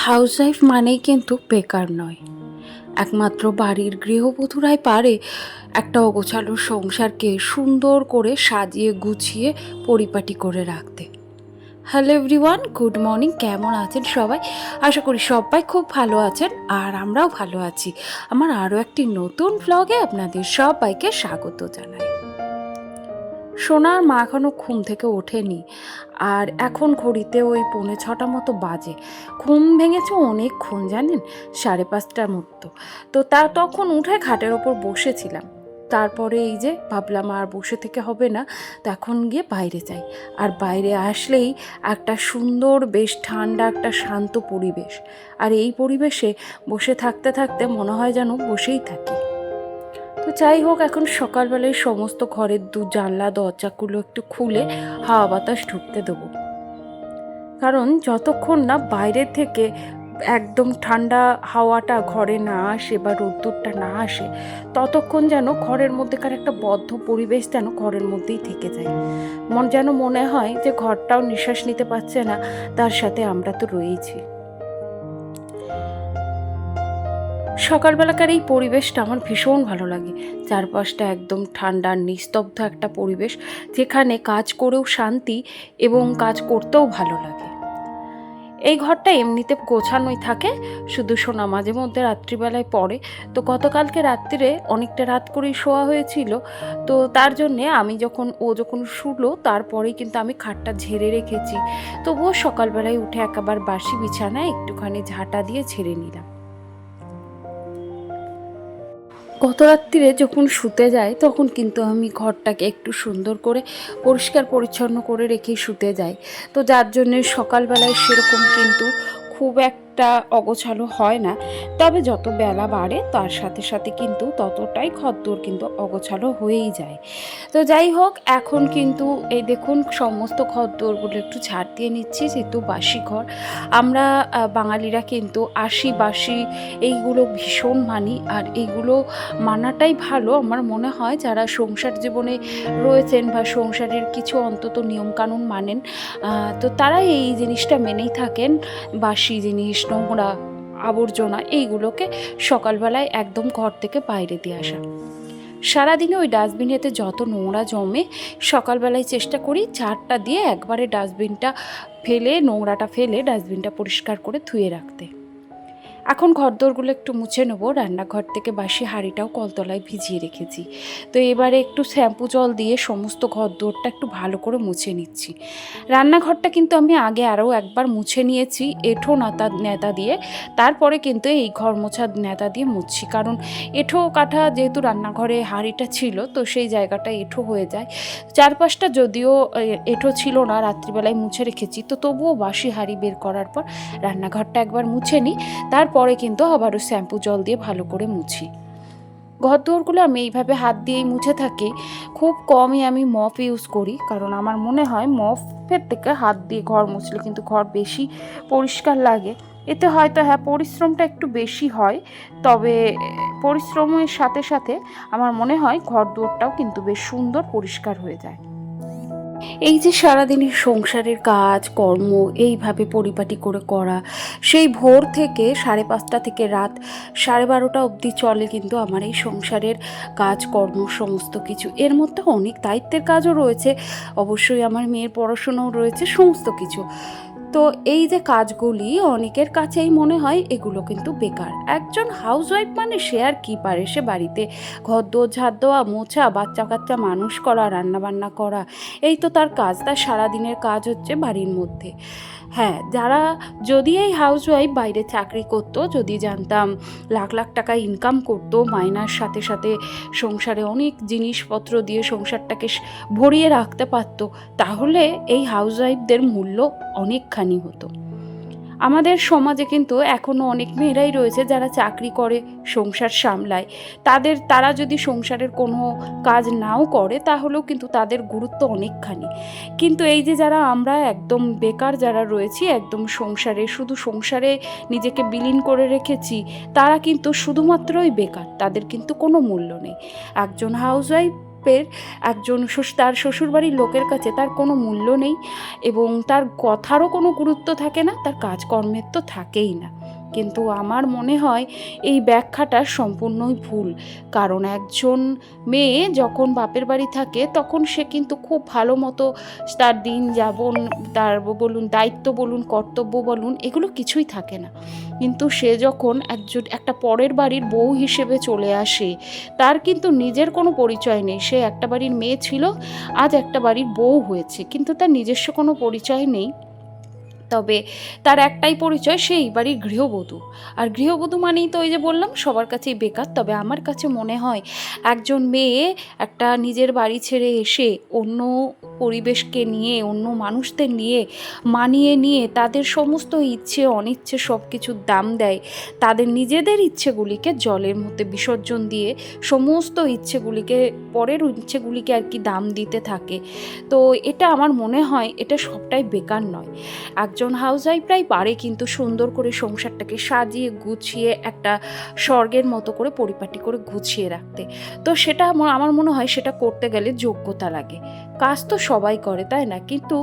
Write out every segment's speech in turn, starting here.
Housewife মানেই কিন্তু বেকার নয়। একমাত্র বাড়ির গৃহবধূরাই পারে একটা অগোছালো সংসারকে সুন্দর করে সাজিয়ে গুছিয়ে পরিপাটি করে রাখতে। Hello everyone, good morning. কেমন আছেন সবাই? আশা করি সবাই খুব ভালো আছেন, আর আমরাও ভালো আছি। আমার আরও একটি নতুন ভ্লগে আপনাদের সবাইকে স্বাগত জানাই। সোনার মা এখনও ঘুম থেকে ওঠেনি, আর এখন ঘড়িতে ওই 6:45 মতো বাজে। ঘুম ভেঙেছে অনেকক্ষণ, জানেন, 5:30টার মতো। তো তখন উঠে খাটের ওপর বসেছিলাম। তারপরে এই যে ভাবলাম আর বসে থেকে হবে না, তো এখন গিয়ে বাইরে যাই। আর বাইরে আসলেই একটা সুন্দর, বেশ ঠান্ডা, একটা শান্ত পরিবেশ। আর এই পরিবেশে বসে থাকতে থাকতে মনে হয় যেন বসেই থাকি। তো যাই হোক, এখন সকালবেলায় সমস্ত ঘরের জানলা দরজাগুলো একটু খুলে হাওয়া বাতাস ঢুকতে দেবো। কারণ যতক্ষণ না বাইরের থেকে একদম ঠান্ডা হাওয়াটা ঘরে না আসে বা রোদ্দুরটা না আসে, ততক্ষণ যেন ঘরের মধ্যেকার একটা বদ্ধ পরিবেশ যেন ঘরের মধ্যেই থেকে যায়। যেন মনে হয় যে ঘরটাও নিঃশ্বাস নিতে পারছে না, তার সাথে আমরা তো রয়েইছি। সকালবেলাকার এই পরিবেশটা আমার ভীষণ ভালো লাগে। চারপাশটা একদম ঠান্ডা নিস্তব্ধ একটা পরিবেশ, যেখানে কাজ করেও শান্তি এবং কাজ করতেও ভালো লাগে। এই ঘরটা এমনিতে গোছানোই থাকে, শুধু সোনা মাঝে মধ্যে রাত্রিবেলায় পড়ে। তো গতকালকে রাত্রিরে অনেকটা রাত করেই শোয়া হয়েছিল, তো তার জন্যে আমি যখন শুলো তারপরেই কিন্তু আমি খাটটা ঝেড়ে রেখেছি। তবুও সকালবেলায় উঠে একেবারে বাসি বিছানায় একটুখানি ঝাঁটা দিয়ে ঝেড়ে নিলাম। গত রাত্রিরে যখন শুতে যাই তখন কিন্তু আমি ঘরটাকে একটু সুন্দর করে পরিষ্কার পরিচ্ছন্ন করে রেখেই শুতে যাই। তো যার জন্যে সকালবেলায় সেরকম কিন্তু খুব একটা অগোছালো হয় না। তবে যত বেলা বাড়ে তার সাথে সাথে কিন্তু ততটাই ঘরদোর কিন্তু অগোছালো হয়েই যায়। তো যাই হোক, এখন কিন্তু এই দেখুন সমস্ত ঘরদোরগুলো একটু ঝাড় দিয়ে নিচ্ছি, যেহেতু বাসি ঘর। আমরা বাঙালিরা কিন্তু আশি বাসি এইগুলো ভীষণ মানি, আর এইগুলো মানাটাই ভালো। আমার মনে হয় যারা সংসার জীবনে রয়েছেন বা সংসারের কিছু অন্তত নিয়মকানুন মানেন, তো তারা এই জিনিসটা মেনেই থাকেন। বাসি জিনিস, নোংরা আবর্জনা এইগুলোকে সকালবেলায় একদম ঘর থেকে বাইরে দিয়ে আসা। সারাদিনে ওই ডাস্টবিনেতে যত নোংরা জমে, সকালবেলায় চেষ্টা করি ঝাড়টা দিয়ে একবারে নোংরাটা ফেলে ডাস্টবিনটা পরিষ্কার করে ধুয়ে রাখতে। এখন ঘরদোরগুলো একটু মুছে নেবো। রান্নাঘর থেকে বাসি হাঁড়িটাও কলতলায় ভিজিয়ে রেখেছি। তো এবারে একটু শ্যাম্পু জল দিয়ে সমস্ত ঘরদোরটা একটু ভালো করে মুছে নিচ্ছি। রান্নাঘরটা কিন্তু আমি আগে আরও একবার মুছে নিয়েছি এঁঠো নেতা দিয়ে। তারপরে কিন্তু এই ঘর মোছা নেতা দিয়ে মুছছি, কারণ এঁঠো কাঠা যেহেতু রান্নাঘরে হাঁড়িটা ছিল, তো সেই জায়গাটা এঁঠো হয়ে যায়। চারপাশটা যদিও এঁঠো ছিল না, রাত্রিবেলায় মুছে রেখেছি, তো তবুও বাসি হাঁড়ি বের করার পর রান্নাঘরটা একবার মুছে নিই। তারপরে কিন্তু আবারও শ্যাম্পু জল দিয়ে ভালো করে মুছি। ঘরদোরগুলো আমি এইভাবে হাত দিয়েই মুছে থাকি। খুব কমই আমি মপ ইউজ করি, কারণ আমার মনে হয় মপের থেকে হাত দিয়ে ঘর মুছলে কিন্তু ঘর বেশি পরিষ্কার লাগে। এতে হয়তো হ্যাঁ, পরিশ্রমটা একটু বেশি হয়, তবে পরিশ্রমের সাথে সাথে আমার মনে হয় ঘরদোরটাও কিন্তু বেশ সুন্দর পরিষ্কার হয়ে যায়। এই যে সারাদিনের সংসারের কাজ কর্ম এইভাবে পরিপাটি করে করা, সেই ভোর থেকে 5:30 থেকে রাত 12:30 অবধি চলে কিন্তু আমার এই সংসারের কাজকর্ম সমস্ত কিছু। এর মধ্যে অনেক দায়িত্বের কাজও রয়েছে, অবশ্যই আমার মেয়ের পড়াশোনাও রয়েছে, সমস্ত কিছু। তো এই যে কাজগুলি অনেকের কাছেই মনে হয় এগুলো কিন্তু বেকার। একজন হাউসওয়াইফ মানে সে আর কি পারে? সে বাড়িতে ঘরদোর ঝাড় দেওয়া, মোছা, বাচ্চা কাচ্চা মানুষ করা, রান্নাবান্না করা, এই তো তার কাজ। তার সারাদিনের কাজ হচ্ছে বাড়ির মধ্যে। হ্যাঁ, যদি এই হাউসওয়াইফ বাইরে চাকরি করতো, যদি জানতাম লাখ লাখ টাকা ইনকাম করতো, মাইনার সাথে সাথে সংসারে অনেক জিনিসপত্র দিয়ে সংসারটাকে ভরিয়ে রাখতে পারতো, তাহলে এই হাউসওয়াইফদের মূল্য অনেকখানি হতো। আমাদের সমাজে কিন্তু এখনও অনেক মেয়েরাই রয়েছে যারা চাকরি করে, সংসার সামলায়। তারা যদি সংসারের কোনো কাজ নাও করে, তাহলেও কিন্তু তাদের গুরুত্ব অনেকখানি। কিন্তু এই যে আমরা একদম বেকার যারা রয়েছি, একদম শুধু সংসারে নিজেকে বিলীন করে রেখেছি, তারা কিন্তু শুধুমাত্রই বেকার, তাদের কিন্তু কোনো মূল্য নেই। একজন হাউসওয়াইফ টাইপের একজন তার শ্বশুরবাড়ির লোকের কাছে তার কোনো মূল্য নেই এবং তার কথারও কোনো গুরুত্ব থাকে না, তার কাজকর্মের তো থাকেই না। কিন্তু আমার মনে হয় এই ব্যাখ্যাটা সম্পূর্ণই ভুল। কারণ একজন মেয়ে যখন বাপের বাড়ি থাকে তখন সে কিন্তু খুব ভালো মতো তার দিন যাপন, তার বলুন দায়িত্ব বলুন কর্তব্য বলুন এগুলো কিছুই থাকে না। কিন্তু সে যখন একটা পরের বাড়ির বউ হিসেবে চলে আসে, তার কিন্তু নিজের কোনো পরিচয় নেই। সে একটা বাড়ির মেয়ে ছিল, আজ একটা বাড়ির বউ হয়েছে, কিন্তু তার নিজস্ব কোনো পরিচয় নেই। তবে তার একটাই পরিচয়, সে এই বাড়ির গৃহবধূ। আর গৃহবধূ মানেই তো ওই যে বললাম সবার কাছেই বেকার। তবে আমার কাছে মনে হয় একজন মেয়ে একটা নিজের বাড়ি ছেড়ে এসে অন্য পরিবেশকে নিয়ে, অন্য মানুষদের নিয়ে মানিয়ে নিয়ে তাদের সমস্ত ইচ্ছে অনিচ্ছে সব কিছুর দাম দেয়, তাদের নিজেদের ইচ্ছেগুলিকে জলের মধ্যে বিসর্জন দিয়ে সমস্ত ইচ্ছেগুলিকে, পরের ইচ্ছেগুলিকে আর কি দাম দিতে থাকে। তো এটা আমার মনে হয় এটা সবটাই বেকার নয়। একজন হাউসওয়াইফরাই পারে কিন্তু সুন্দর করে সংসারটাকে সাজিয়ে গুছিয়ে একটা স্বর্গের মতো করে পরিপাটি করে গুছিয়ে রাখতে। তো সেটা আমার মনে হয় সেটা করতে গেলে যোগ্যতা লাগে। কাজ তো সবাই করে, তাই না? কিন্তু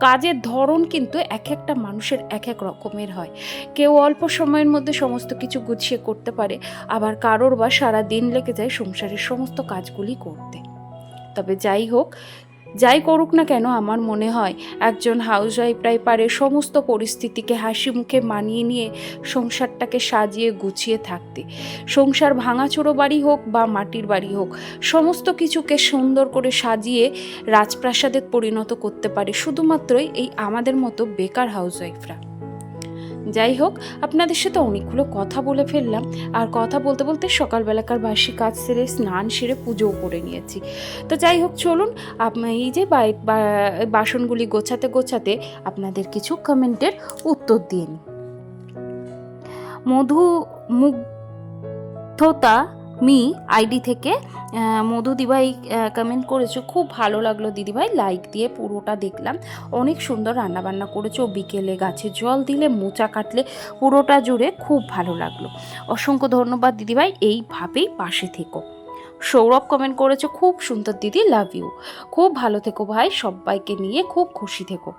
কাজের ধরন কিন্তু এক একটা মানুষের এক এক রকমের হয়। কেউ অল্প সময়ের মধ্যে সমস্ত কিছু গুছিয়ে করতে পারে, আবার কারোর বা সারা দিন লেগে যায় সংসারের সমস্ত কাজগুলি করতে। তবে যাই করুক না কেন, আমার মনে হয় একজন হাউসওয়াইফরাই পারে সমস্ত পরিস্থিতিকে হাসি মুখে মানিয়ে নিয়ে সংসারটাকে সাজিয়ে গুছিয়ে থাকতে। সংসার ভাঙাচোরো বাড়ি হোক বা মাটির বাড়ি হোক, সমস্ত কিছুকে সুন্দর করে সাজিয়ে রাজপ্রাসাদে পরিণত করতে পারে শুধুমাত্রই এই আমাদের মতো বেকার হাউসওয়াইফরা। যাই হোক, আপনাদের সাথে অনেকগুলো কথা বলে ফেললাম। আর কথা বলতে বলতে সকালবেলাকার বাসি কাজ সেরে স্নান সেরে পুজোও করে নিয়েছি। তো যাই হোক, চলুন এই যে বাসনগুলি গোছাতে গোছাতে আপনাদের কিছু কমেন্টের উত্তর দিন। মুগ্ধতা আইডি থেকে মধু দিভাই কমেন্ট করেছো, খুব ভালো লাগলো দিদিভাই, লাইক দিয়ে পুরোটা দেখলাম, অনেক সুন্দর রান্নাবান্না করেছো, বিকেলে গাছে জল দিলে মোচা কাটলে পুরোটা জুড়ে খুব ভালো লাগলো। অসংখ্য ধন্যবাদ দিদিভাই, এইভাবেই পাশে থেকো। সৌরভ কমেন্ট করেছো, খুব সুন্দর দিদি, লাভ ইউ, খুব ভালো থেকো ভাই, সবাইকে নিয়ে খুব খুশি থেকো।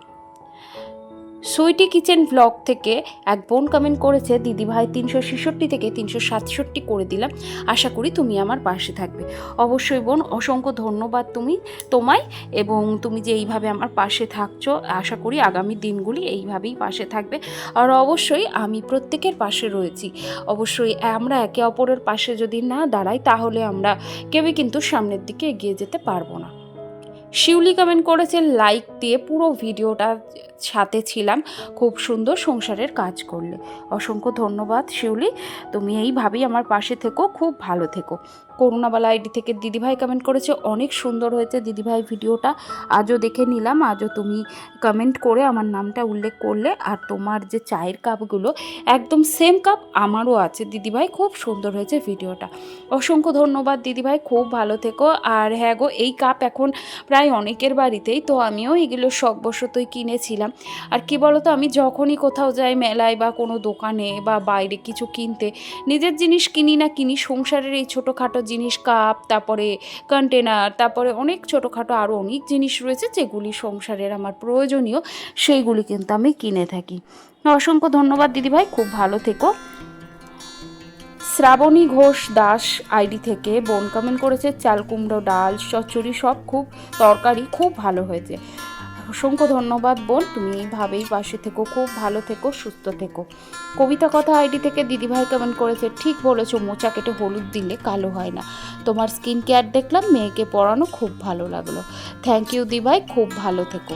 সুইটি কিচেন ব্লগ থেকে এক বোন কমেন্ট করেছে, দিদিভাই 366 থেকে 367 করে দিলাম, আশা করি তুমি আমার পাশে থাকবে। অবশ্যই বোন, অসংখ্য ধন্যবাদ তোমায়, এবং তুমি যে এইভাবে আমার পাশে থাকছো, আশা করি আগামী দিনগুলি এইভাবেই পাশে থাকবে। আর অবশ্যই আমি প্রত্যেকের পাশে রয়েছি। অবশ্যই আমরা একে অপরের পাশে যদি না দাঁড়াই তাহলে আমরা কেউই কিন্তু সামনের দিকে এগিয়ে যেতে পারবো না। শিউলি কমেন্ট করেছে, লাইক দিয়ে পুরো ভিডিওটা সাথে ছিলাম, খুব সুন্দর সংসারের কাজ করলে। অসংখ্য ধন্যবাদ শিউলি, তুমি এইভাবেই আমার পাশে থেকো, খুব ভালো থেকো। করুণাবালা আইডি থেকে দিদিভাই কমেন্ট করেছে, অনেক সুন্দর হয়েছে দিদিভাই ভিডিওটা, আজও দেখে নিলাম, আজও তুমি কমেন্ট করে আমার নামটা উল্লেখ করলে। আর তোমার যে চায়ের কাপগুলো একদম সেম কাপ আমারও আছে দিদিভাই, খুব সুন্দর হয়েছে ভিডিওটা। অসংখ্য ধন্যবাদ দিদিভাই, খুব ভালো থেকো। আর হ্যাঁ গো, এই কাপ এখন প্রায় অনেকের বাড়িতেই, তো আমিও এগুলো শখবশতই কিনেছিলাম। আর কি বলতো, আমি যখনই কোথাও যাই মেলায় বা কোনো দোকানে বা বাইরে কিছু কিনতে, নিজের জিনিস কিনি না কিনি, সংসারের এই ছোটোখাটো জিনিস, কাপ, তারপরে কন্টেনার, তারপরে অনেক ছোটোখাটো আরও অনেক জিনিস রয়েছে যেগুলি সংসারের আমার প্রয়োজনীয়, সেইগুলি কিন্তু আমি কিনে থাকি। অসংখ্য ধন্যবাদ দিদিভাই, খুব ভালো থেকো। শ্রাবণী ঘোষ দাস আইডি থেকে বোন কমেন্ট করেছে, চাল কুমড়ো, ডাল, চচ্চড়ি সব খুব তরকারি খুব ভালো হয়েছে। অসংখ্য ধন্যবাদ বোন, তুমি এইভাবেই পাশে থেকো, খুব ভালো থেকো, সুস্থ থেকো। কবিতা কথা আইডি থেকে দিদিভাই কমেন্ট করেছে, ঠিক বলেছো, মোচা কেটে হলুদ দিলে কালো হয় না। তোমার স্কিন কেয়ার দেখলাম, মেয়েকে পড়ানো খুব ভালো লাগলো। থ্যাংক ইউ দিভাই, খুব ভালো থেকো।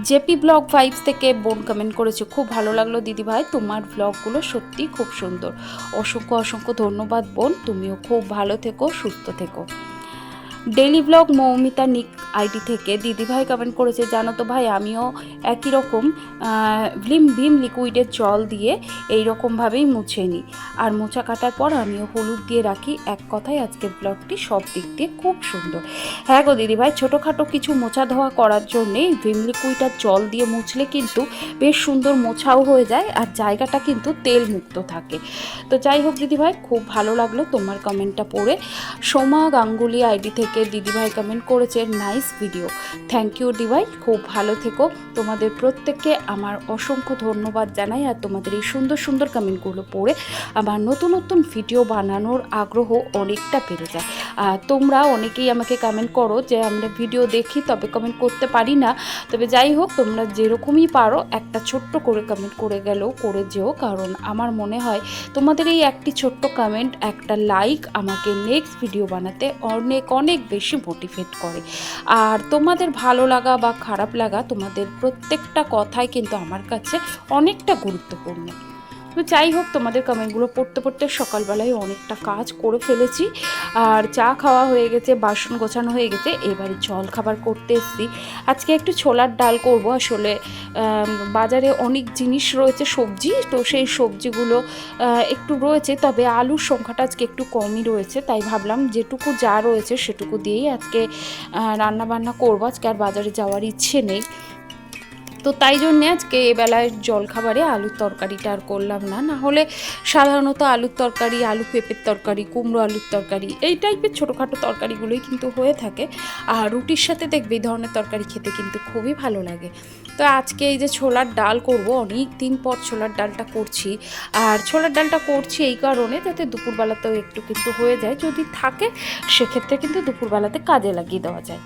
জেপি ব্লগ ভাইবস থেকে বোন কমেন্ট করেছে, খুব ভালো লাগলো দিদিভাই, তোমার ব্লগগুলো সত্যি খুব সুন্দর। অসংখ্য অসংখ্য ধন্যবাদ বোন, তুমিও খুব ভালো থেকো, সুস্থ থেকো। ডেলি ব্লগ মৌমিতা নিক আইডি থেকে দিদিভাই কমেন্ট করেছে, জানো তো ভাই আমিও একই রকম ভিম লিকুইডের জল দিয়ে এই রকমভাবেই মুছে নিই, আর মোছা কাটার পর আমিও হলুদ দিয়ে রাখি। এক কথায় আজকের ব্লগটি সব দিক দিয়ে খুব সুন্দর। হ্যাঁ গো দিদিভাই, ছোটোখাটো কিছু মোছা ধোয়া করার জন্যে ভিম লিকুইড আর জল দিয়ে মুছলে কিন্তু বেশ সুন্দর মোছাও হয়ে যায়, আর জায়গাটা কিন্তু তেল মুক্ত থাকে। তো যাই হোক দিদিভাই, খুব ভালো লাগলো তোমার কমেন্টটা পড়ে। সোমা গাঙ্গুলি আইডি থেকে দিদিভাই কমেন্ট করেছে, নাইস ভিডিও। থ্যাংক ইউ দিদিভাই, খুব ভালো থেকো। তোমাদের প্রত্যেককে আমার অসংখ্য ধন্যবাদ জানাই, আর তোমাদের এই সুন্দর সুন্দর কমেন্টগুলো পড়ে আমার নতুন নতুন ভিডিও বানানোর আগ্রহ অনেকটা বেড়ে যায়। আর তোমরা অনেকেই আমাকে কমেন্ট করো যে আমরা ভিডিও দেখি তবে কমেন্ট করতে পারি না। তবে যাই হোক, তোমরা যেরকমই পারো একটা ছোট্ট করে কমেন্ট করে গেলেও করে যেও, কারণ আমার মনে হয় তোমাদের এই একটি ছোট্ট কমেন্ট, একটা লাইক আমাকে নেক্সট ভিডিও বানাতে অনেক অনেক বেশি মোটিভেট করে। আর তোমাদের ভালো লাগা বা খারাপ লাগা, তোমাদের প্রত্যেকটা কথাই কিন্তু আমার কাছে অনেকটা গুরুত্বপূর্ণ। তো যাই হোক, তোমাদের কমেন্টগুলো পড়তে পড়তে সকালবেলায় অনেকটা কাজ করে ফেলেছি, আর চা খাওয়া হয়ে গেছে, বাসন গোছানো হয়ে গেছে, এবারে জল খাবার করতে এসেছি। আজকে একটু ছোলার ডাল করব। আসলে বাজারে অনেক জিনিস রয়েছে, সবজি, তো সেই সবজিগুলো একটু রয়েছে, তবে আলুর সংখ্যাটা আজকে একটু কমই রয়েছে, তাই ভাবলাম যেটুকু যা রয়েছে সেটুকু দিয়েই আজকে রান্না বান্না করবো। আজকে আর বাজারে যাওয়ার ইচ্ছে নেই, তো তাই জন্যে আজকে এবেলায় জলখাবারে আলুর তরকারিটা আর করলাম না। না হলে সাধারণত আলুর তরকারি, আলু পেঁপের তরকারি, কুমড়ো আলুর তরকারি, এই টাইপের ছোটোখাটো তরকারিগুলোই কিন্তু হয়ে থাকে। আর রুটির সাথে দেখবে এই ধরনের তরকারি খেতে কিন্তু খুবই ভালো লাগে। তো আজকে এই যে ছোলার ডাল করব, অনেক দিন পর ছোলার ডালটা করছি। আর ছোলার ডালটা করছি এই কারণে যাতে দুপুরবেলাতেও একটু কিন্তু হয়ে যায়, যদি থাকে সেক্ষেত্রে কিন্তু দুপুরবেলাতে কাজে লাগিয়ে দেওয়া যায়।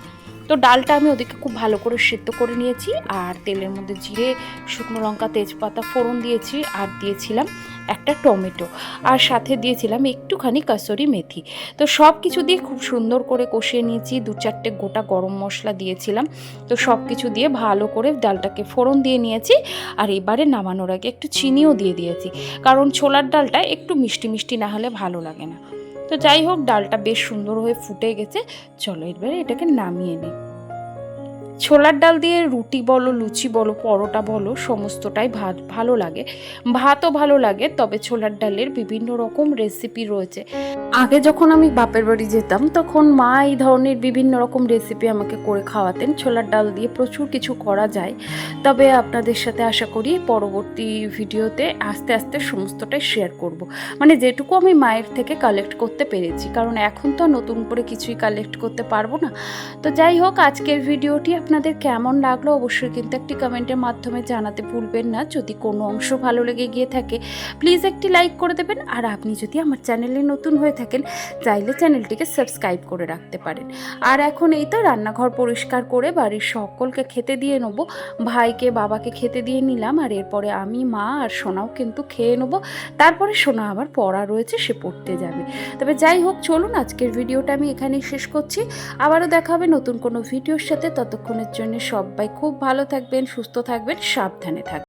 তো ডালটা আমি ওদিকে খুব ভালো করে সিদ্ধ করে নিয়েছি, আর তেলের মধ্যে জিরে, শুকনো লঙ্কা, তেজপাতা ফোড়ন দিয়েছি, আর দিয়েছিলাম একটা টমেটো, আর সাথে দিয়েছিলাম একটুখানি কাসুরি মেথি। তো সব কিছু দিয়ে খুব সুন্দর করে কষিয়ে নিয়েছি। 2-4টে গোটা গরম মশলা দিয়েছিলাম। তো সব কিছু দিয়ে ভালো করে ডালটাকে ফোড়ন দিয়ে নিয়েছি, আর এবারে নামানোর আগে একটু চিনিও দিয়ে দিয়েছি, কারণ ছোলার ডালটা একটু মিষ্টি মিষ্টি না হলে ভালো লাগে না। তো যাই হোক, ডালটা বেশ সুন্দর হয়ে ফুটে গেছে, চলো এবারে এটাকে নামিয়ে নিই। ছোলার ডাল দিয়ে রুটি বলো, লুচি বলো, পরোটা বলো, সমস্তটাই ভালো লাগে, ভাতও ভালো লাগে। তবে ছোলার ডালের বিভিন্ন রকম রেসিপি রয়েছে। আগে যখন আমি বাপের বাড়ি যেতাম তখন মা এই ধরনের বিভিন্ন রকম রেসিপি আমাকে করে খাওয়াতেন। ছোলার ডাল দিয়ে প্রচুর কিছু করা যায়, তবে আপনাদের সাথে আশা করি পরবর্তী ভিডিওতে আস্তে আস্তে সমস্তটাই শেয়ার করব। মানে যেটুকু আমি মায়ের থেকে কালেক্ট করতে পেরেছি, কারণ এখন তো নতুন করে কিছুই কালেক্ট করতে পারবো না। তো যাই হোক, আজকের ভিডিওটি আপনাদের কেমন লাগলো অবশ্যই কিন্তু একটি কমেন্টের মাধ্যমে জানাতে ভুলবেন না। যদি কোনো অংশ ভালো লেগে গিয়ে থাকে প্লিজ একটি লাইক করে দেবেন, আর আপনি যদি আমার চ্যানেলে নতুন হয়ে থাকেন চাইলে চ্যানেলটিকে সাবস্ক্রাইব করে রাখতে পারেন। আর এখন এই তো রান্নাঘর পরিষ্কার করে বাড়ির সকলকে খেতে দিয়ে নেবো, ভাইকে বাবাকে খেতে দিয়ে নিলাম, আর এরপরে আমি, মা আর সোনাও কিন্তু খেয়ে নেবো। তারপরে সোনা আবার পড়া রয়েছে, সে পড়তে যাবে। তবে যাই হোক, চলুন আজকের ভিডিওটা আমি এখানেই শেষ করছি। আবারও দেখা হবে নতুন কোনো ভিডিওর সাথে। ততক্ষণের জন্য সবাই খুব ভালো থাকবেন, সুস্থ থাকবেন, সাবধানে থাকবেন।